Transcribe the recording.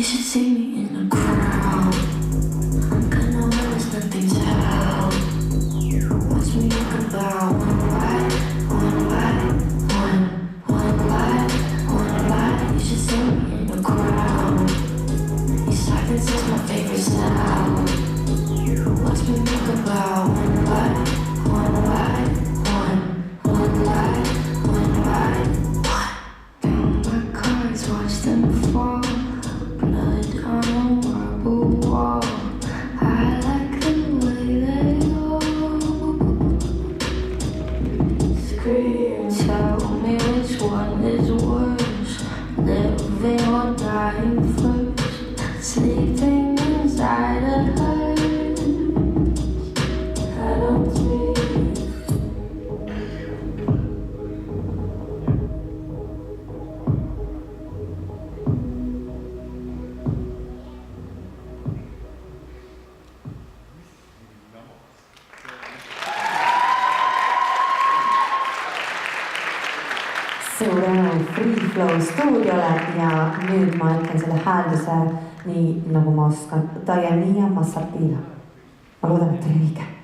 should see me in the crowd. I'm kinda when there's nothing to help. Watch me look about one light, one light, one light, one light. You should see me in the crowd. Your silence is my favorite sound. Watch me look about one light, one light, one light, one light, one. Count my cards, watch them fall. Blood on a marble wall. I like the way they go. Scream, tell me which one is worse. Living or dying first. Sleeping inside a hearse. I don't dream. Suur tänu Free Flow stuudiole ja nüüd ma ütlen selle häälduse nii nagu ma oskan. Diania Massartila. Ma loodan, et oli õige.